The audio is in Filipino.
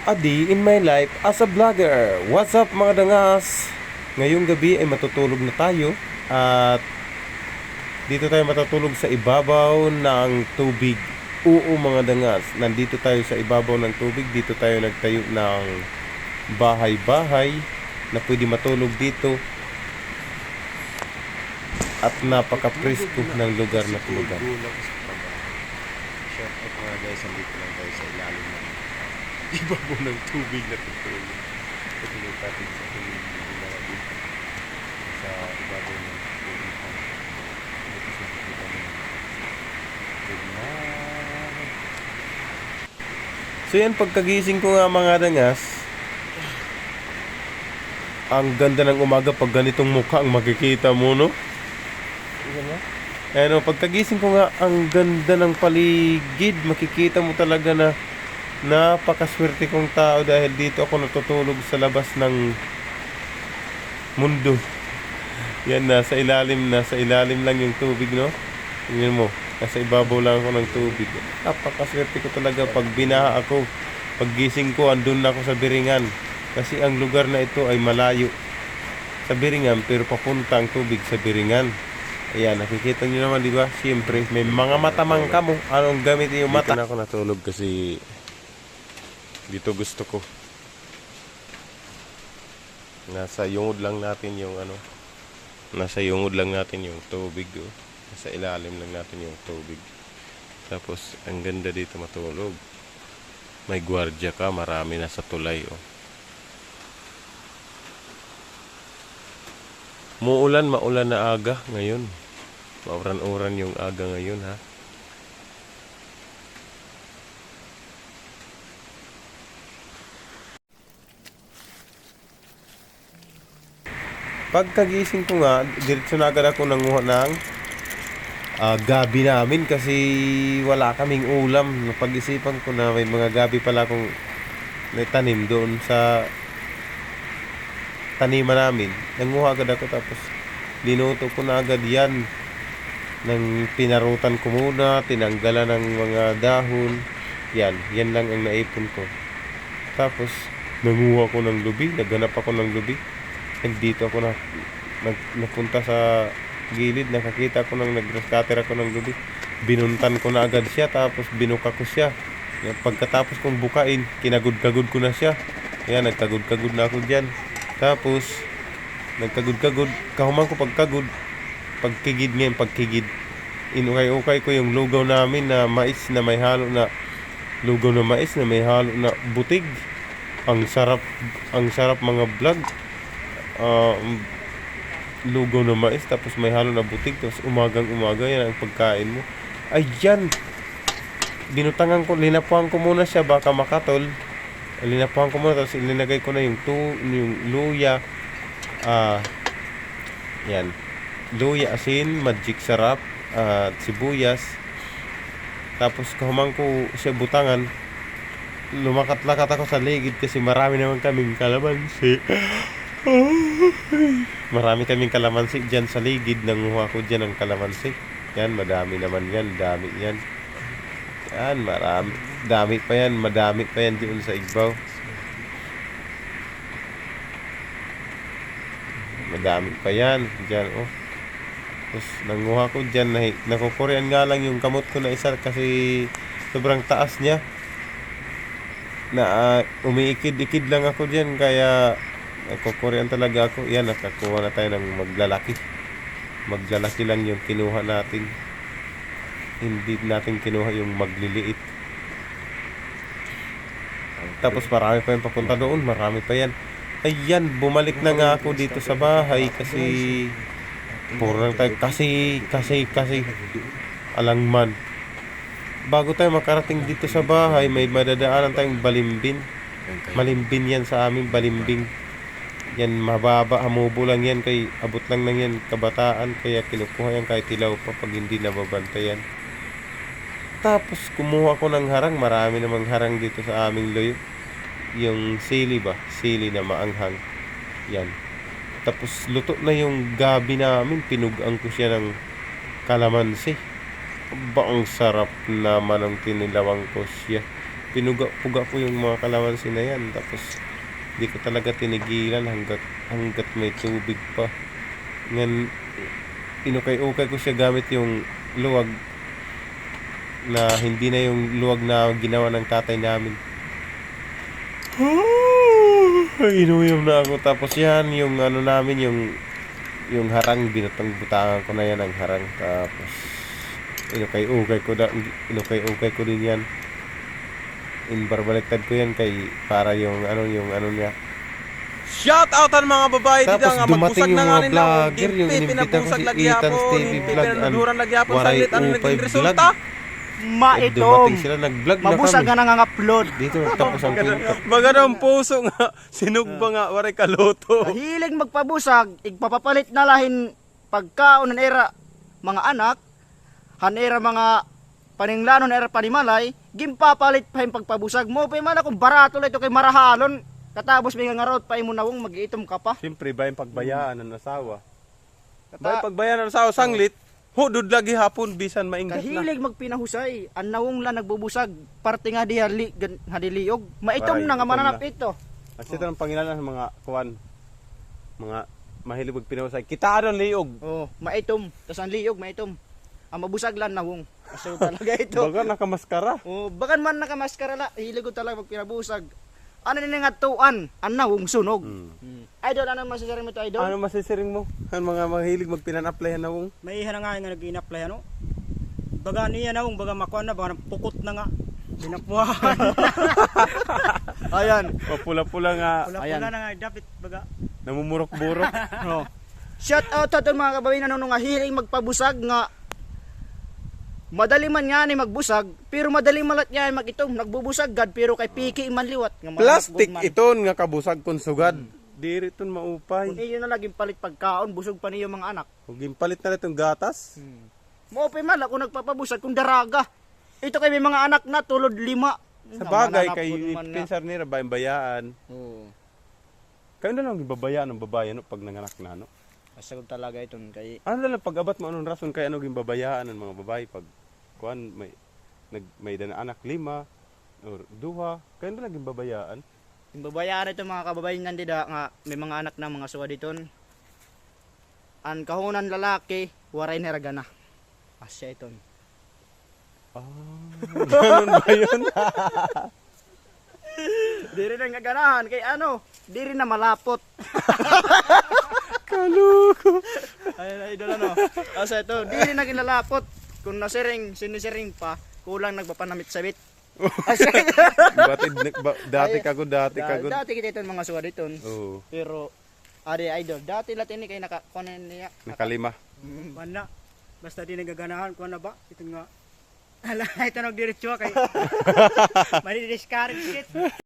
A day in my life as a vlogger. What's up mga dangas? Ngayong gabi ay matutulog na tayo at dito tayo matutulog sa ibabaw ng tubig. Oo mga dangas, nandito tayo sa ibabaw ng tubig. Dito tayo nagtayo ng bahay-bahay na pwede matulog dito. At napaka-presko ng lugar na tulugan. Shout out mga guys, nandito lang tayo sa ilalim ng ibabaw ng tubig na tutulog. Tutulog natin sa tubig na dito. Sa ibabaw ng tubig. Dito sa tubig ng tubig. So yan, pagkagising ko nga mga dangas, ang ganda ng umaga pag ganitong mukha ang makikita mo, no? Ano, pagkagising ko nga, ang ganda ng paligid. Makikita mo talaga na napakaswerte kong tao dahil dito ako natutulog sa labas ng mundo. Yan, nasa ilalim lang yung tubig, no? Tingnan mo, nasa ibabaw lang ako ng tubig. Napakaswerte ko talaga pag binaha ako. Paggising ko, andun na ako sa Biringan. Kasi ang lugar na ito ay malayo sa Biringan, pero papunta ang tubig sa Biringan. Ayan, nakikita nyo naman, di ba? Siyempre, may mga matamang ka mo. Anong gamit yung mata? Dito na ako natulog kasi dito gusto ko. Nasa yungod lang natin yung nasa yungod lang natin yung tubig. Oh. Nasa ilalim lang natin yung tubig. Tapos, ang ganda dito matulog. May gwardiya ka, marami na sa tulay. Oh. Maulan na aga ngayon. Mauran-uran yung aga ngayon, ha. Pagkagising ko nga, diretso na agad ako nanguha ng gabi namin kasi wala kaming ulam. Napag-isipan ko na may mga gabi pala akong naitanim doon sa taniman namin. Nanguha agad ako tapos linuto ko na agad yan. Nang pinarutan ko muna, tinanggalan ng mga dahon. Yan lang ang naipon ko. Tapos nanguha ko ng lubi, naghanap ako ng lubi. Nandito ako napunta sa gilid, nakakita ko nag-scatter ako ng lubi. Binuntan ko na agad siya, tapos binuka ko siya. Pagkatapos kong bukain, kinagud-kagud ko na siya. Ayan, nagkagud-kagud na ako dyan. Tapos, nagkagud-kagud. Kahuman ko pagkigid ngayon, inukay-ukay ko yung lugaw namin na mais na may halo na lugaw na mais na may halo na butig. Ang sarap mga vlog. Lugaw na mais tapos may halo na butig, tapos umagang-umaga yan ang pagkain mo. Ayan. Binutangan ko, linapuan ko muna siya baka makatol. Linapuan ko muna tapos ilinagay ko na yung luya. Yan. Luya, asin, magic sarap, at sibuyas. Tapos kahuman ko siya butangan, lumakat-lakat ako sa ligid kasi marami naman kaming kalamansi. Marami kaming kalamansi dyan sa ligid. Nanguha ko dyan ng kalamansi. Yan, madami naman yan. Dami yan. Yan, marami. Madami pa yan doon sa igbaw. Madami pa yan. Dyan, oh. Tapos nanguha ko dyan, nakukurean nga lang yung kamot ko na isa kasi sobrang taas niya. Umiikid-ikid lang ako dyan kaya nakukurean talaga ako. Yan, nakakuha na tayo ng maglalaki. Maglalaki lang yung kinuha natin. Hindi natin kinuha yung magliliit. Tapos marami pa yung papunta doon, marami pa yan. Ayan, bumalik na nga ako dito sa bahay kasi puro lang tayo kasi alangman. Bago tayo makarating dito sa bahay, may madadaanan tayong balimbin. Malimbin yan sa amin, balimbing. Yan mababa, hamubo lang yan, kay abot lang yan kabataan, kaya kinukuha yan kahit ilaw pa pag hindi nababantayan. Tapos kumuha ko ng harang, marami namang harang dito sa aming loyo. Yung sili ba? Sili na maanghang. Yan. Tapos luto na yung gabi namin, pinugaan ko siya ng kalamansi. Ba, ang sarap naman ang tinilawang ko siya. pinuga-puga po yung mga kalamansi na yan. Tapos di ko talaga tinigilan hanggat may tubig pa. Ngayon, inukay-ukay ko siya gamit yung luwag na hindi na yung luwag na ginawa ng tatay namin. Inuyom na ako. Tapos yan, yung ano namin, yung harang, binutang-butangan ko na yan ang harang. Tapos inukay-ukay ko din yan. Barbaliktad ko yan kay para yung ano niya. Shout out ang mga babae dito Tapos nga dumating magbusag yung na mga nga nila. vlogger, yung inimbita ko si Ethan's TV Vlog, Pinanuduran lagi hapon Waray saglit. Ano U5 naging Vlog. resulta? Dumating Maitom. sila, nag-vlog na Mabusa kami. nga nang-upload. Dito tapos ang pinto. Baga daw ang puso nga. Sinugba nga. Waray kaloto. Hilig magpabusag, igpapapalit na lahin pagkaon ng era mga anak, hanera mga paninglano na era panimalay, gimpapalit pa yung pagpabusag mo. Pa man akong barato lang ito kay marahalon. Katapos may ngarot pa mo nawong mag-iitom ka pa. Siyempre ba yung pagbayaan ng asawa? Ba Kata, yung pagbayaan ng asawa sanglit? Hudod lagi hapon bisan maingat na. kahilig magpinahusay, ang nawong lang nagbubusag, parte nga di hadiliog. Maitom Baray, na nga itom mananap na. ito. Kasi ito ang pangilan ng mga kuwan. Mga mahilig magpinahusay. Kita ang liog. Oh, maitom. Tas ang liog maitom. Ang mabusag lang nawong. Aso talaga ito. Baga nakamaskara. Oh, bagan man nakamaskara la, hilig ko talaga magpinabusag. Ano din nga tuan, ang nawong sunog. Idol, ano masasabi mo ito, idol? Ano masisiring mo? Ang mga mahilig magpinan-applyan na wong. May ihan na nga nga nag-in-apply ano. Baga niya na baga makuha na baga pukot na nga. Binapuhan. Ayan. Pula-pula nga. Pula-pula na nga dapat baga. Namumurok-burok. Oh. Shout out sa itong mga kababayan na nga hiling magpabusag nga madali man nga ni magbusag, pero madali malat niya mag-itom. Nagbubusag gad, pero kay piki man liwat. Nga Plastic man. iton nga kabusag kon sugad. Diri ton maupay. Kung iyo na laging palit pagkaon, busog pa niyo mga anak. Kung gimpalit na itong gatas. Maupay man kung nagpapabusag, kung daraga. Ito kay may mga anak na tulod 5. Sa bagay kay pinsar nila ba yung bayaan. Oo. Kayo na lang gibabayaan ng babae no pag nanganak na no. Masagod talaga iton kay Ano na lang pag-abat mo anong rason kay ano gibabayaan ng mga babae pag kuan may dana anak 5 or 2 kayo na lang gibabayaan. yung babayaran ito mga kababayan nandida nga may mga anak na mga suwa diton. Ang kahunan lalaki, waray neragana. Asya iton. Ganun ba yun? Di rin ang gaganahan kay ano, di rin na malapot. Kaluko. Ay idol ano. Asa ito, di rin na kinalapot. Kung sinisiring pa, kulang nagpapanamit sabit. Asya ito. Dati kagod. Dati kita iton mga suwa diton. Oo. Pero ade idol, dati latin ni kay nakakunan niya. Nakalima. Banda. Basta di nagaganahan ko na ba? Ito nga. Ala, ito nagdiretso kay. Mali discourage it.